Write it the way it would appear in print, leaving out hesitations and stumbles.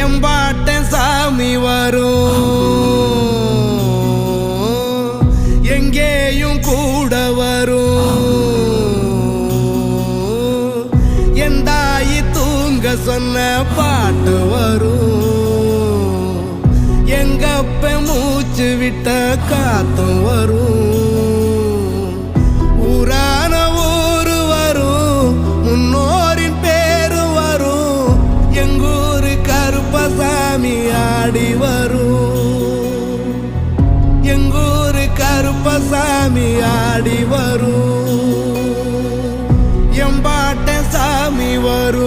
எம்பாட்ட சாமி வரும், எங்கேயும் கூட வரும். என் தாயி தூங்க சொன்ன பாட்டு வரும், எங்கப்ப மூச்சு விட்ட காத்தும் வரும். ஊரான ஊரு வரும், முன்னோரின் பேரு வரும். எங்கூரு கருப்பசாமி ஆடி வரும், எங்கூரு கருப்பசாமி ஆடி வரும். எம்பாட்ட சாமி வரும்.